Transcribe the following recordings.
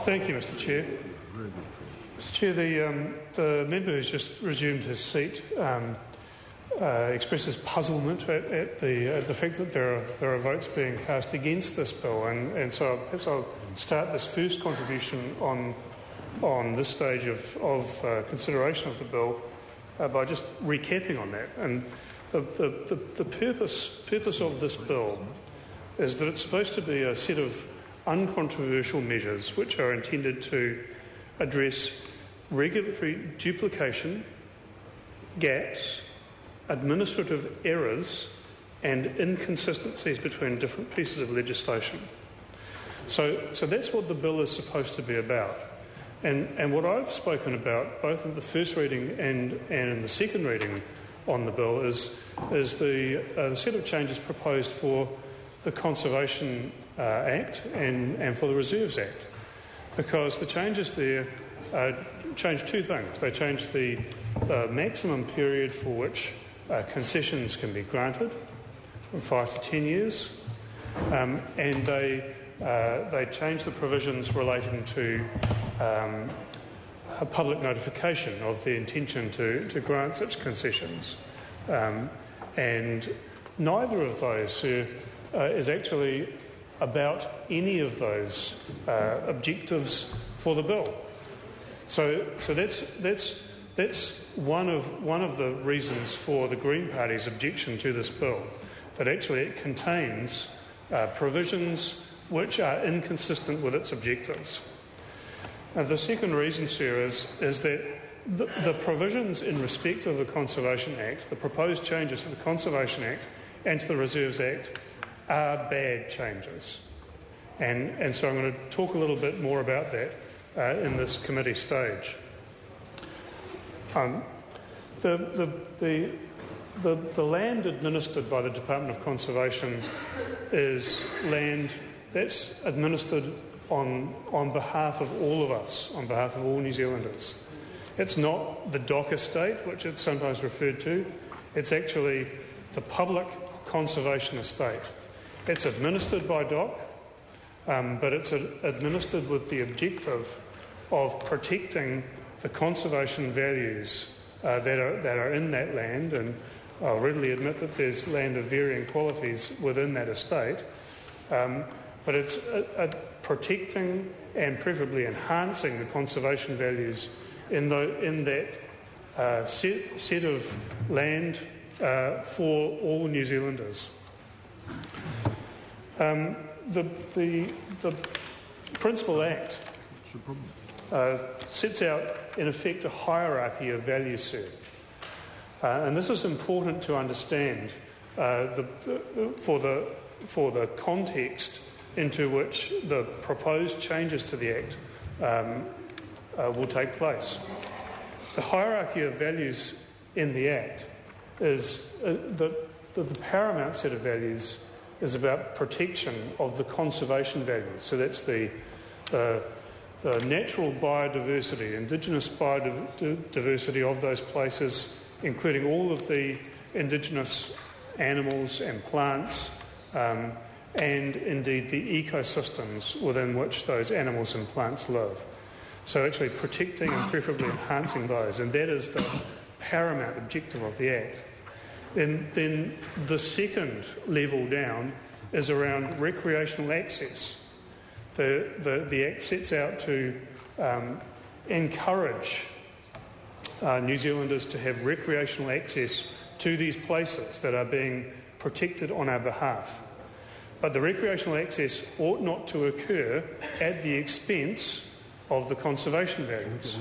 Thank you, Mr. Chair. Mr. Chair, the member who's just resumed his seat expresses puzzlement at the fact that there are votes being cast against this bill, and so perhaps I'll start this first contribution on this stage of consideration of the bill by just recapping on that. And the purpose of this bill is that it's supposed to be a set of uncontroversial measures which are intended to address regulatory duplication, gaps, administrative errors and inconsistencies between different pieces of legislation. So that's what the bill is supposed to be about. And what I've spoken about, both in the first reading and in the second reading on the bill, is the set of changes proposed for the Conservation Act and for the Reserves Act, because the changes there change two things. They change the maximum period for which concessions can be granted from 5 to 10 years, and they change the provisions relating to a public notification of the intention to grant such concessions. And neither of those is actually about any of those objectives for the bill. So that's one of the reasons for the Green Party's objection to this bill, that actually it contains provisions which are inconsistent with its objectives. And the second reason, sir, is that the provisions in respect of the Conservation Act, the proposed changes to the Conservation Act and to the Reserves Act, are bad changes. And so I'm going to talk a little bit more about that in this committee stage. The land administered by the Department of Conservation is land that's administered on behalf of all of us, on behalf of all New Zealanders. It's not the DOC estate, which it's sometimes referred to. It's actually the public conservation estate. It's administered by DOC, but it's administered with the objective of protecting the conservation values that are in that land, and I'll readily admit that there's land of varying qualities within that estate, but it's protecting and preferably enhancing the conservation values in that set of land for all New Zealanders. The Principal Act sets out, in effect, a hierarchy of value, sir. And this is important to understand for the context into which the proposed changes to the Act will take place. The hierarchy of values in the Act is the paramount set of values is about protection of the conservation values. So that's the natural biodiversity, indigenous biodiversity of those places, including all of the indigenous animals and plants, and indeed the ecosystems within which those animals and plants live. So actually protecting and preferably enhancing those, and that is the paramount objective of the Act. Then the second level down is around recreational access. The Act sets out to encourage New Zealanders to have recreational access to these places that are being protected on our behalf. But the recreational access ought not to occur at the expense of the conservation values.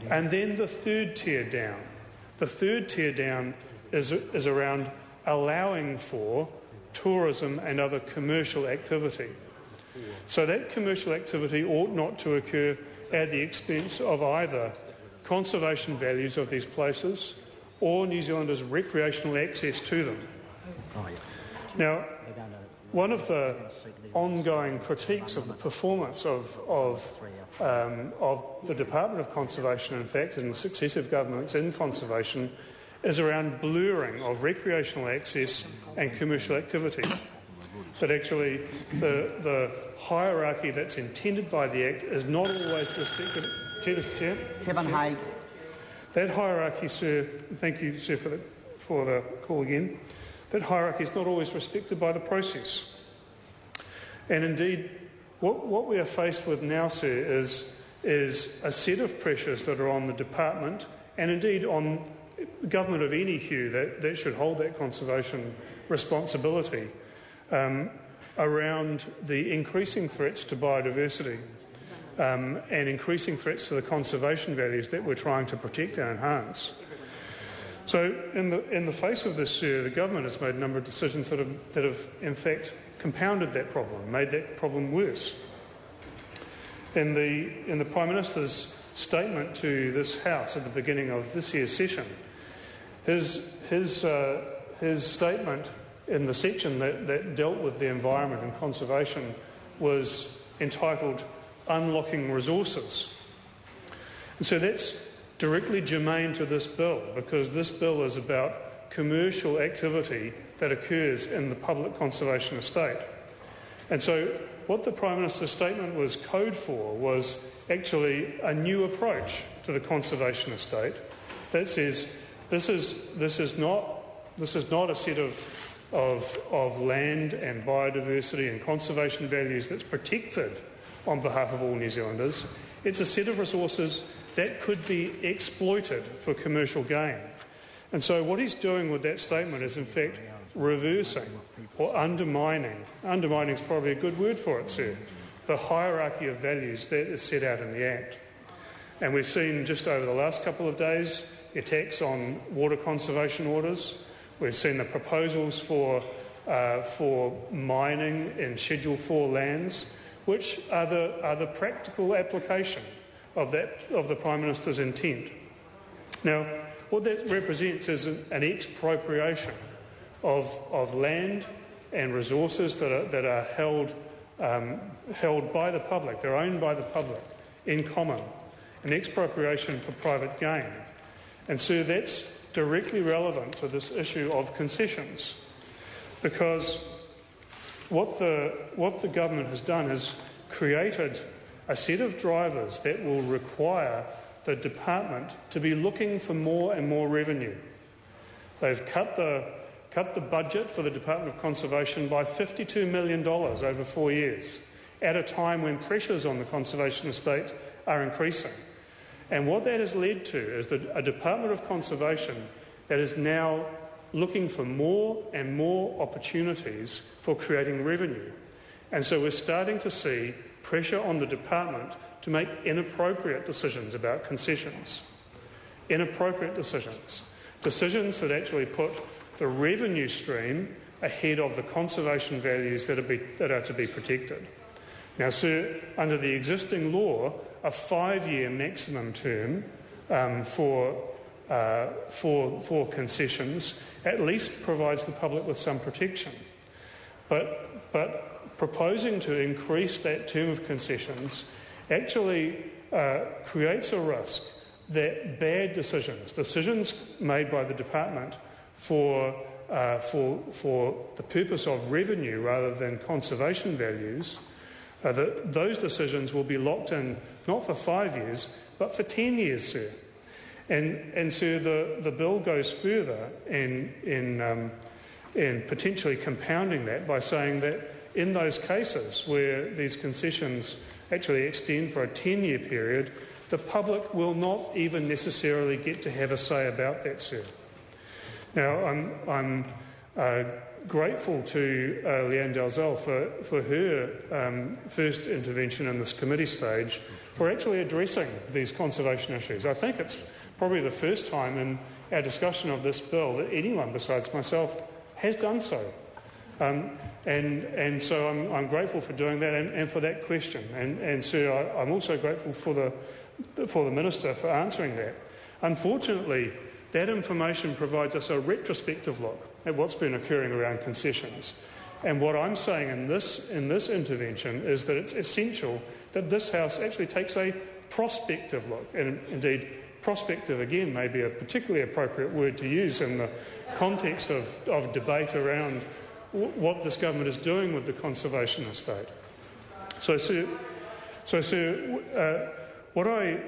And then the third tier down. The third tier down is around allowing for tourism and other commercial activity. So that commercial activity ought not to occur at the expense of either conservation values of these places or New Zealanders' recreational access to them. Now, one of the ongoing critiques of the performance of the Department of Conservation, in fact, and the successive governments in conservation, is around blurring of recreational access and commercial activity. that actually the hierarchy that's intended by the Act is not always respected. Mr. Chair. Kevin Haig. That hierarchy, sir, thank you, sir, for the call again. That hierarchy is not always respected by the process. And indeed, what we are faced with now, sir, is a set of pressures that are on the department and indeed on government of any hue that should hold that conservation responsibility around the increasing threats to biodiversity and increasing threats to the conservation values that we're trying to protect and enhance. So in the face of this, sir, the government has made a number of decisions that have in fact compounded that problem, made that problem worse. In the Prime Minister's statement to this House at the beginning of this year's session, his statement in the section that dealt with the environment and conservation was entitled Unlocking Resources. And so that's directly germane to this bill, because this bill is about commercial activity that occurs in the public conservation estate. And so what the Prime Minister's statement was code for was actually a new approach to the conservation estate that says this is not a set of land and biodiversity and conservation values that's protected on behalf of all New Zealanders. It's a set of resources that could be exploited for commercial gain. And so what he's doing with that statement is in fact reversing or undermining is probably a good word for it, sir, the hierarchy of values that is set out in the Act. And we've seen just over the last couple of days attacks on water conservation orders. We've seen the proposals for mining in Schedule 4 lands, which are the practical application of the Prime Minister's intent. Now, what that represents is an expropriation of land and resources that are held by the public. They're owned by the public in common, an expropriation for private gain. And so that's directly relevant to this issue of concessions, because what the government has done is created a set of drivers that will require the department to be looking for more and more revenue. They've cut the budget for the Department of Conservation by $52 million over 4 years, at a time when pressures on the conservation estate are increasing. And what that has led to is a Department of Conservation that is now looking for more and more opportunities for creating revenue. And so we're starting to see pressure on the department to make inappropriate decisions about concessions. Inappropriate decisions. Decisions that actually put the revenue stream ahead of the conservation values that are to be protected. Now, sir, under the existing law, a 5-year maximum term for concessions at least provides the public with some protection. But proposing to increase that term of concessions actually creates a risk that bad decisions made by the department for the purpose of revenue rather than conservation values, those decisions will be locked in not for 5 years but for 10 years, sir. And so the bill goes further in potentially compounding that by saying that in those cases where these concessions actually extend for a 10-year period, the public will not even necessarily get to have a say about that, sir. Now, I'm grateful to Leanne Dalzell for her first intervention in this committee stage for actually addressing these conservation issues. I think it's probably the first time in our discussion of this bill that anyone besides myself has done so. And so I'm grateful for doing that and for that question. And sir, I'm also grateful for the Minister for answering that. Unfortunately, that information provides us a retrospective look at what's been occurring around concessions. And what I'm saying in this intervention is that it's essential that this House actually takes a prospective look. And indeed, prospective, again, may be a particularly appropriate word to use in the context of debate around what this government is doing with the conservation estate. So, Sir, what I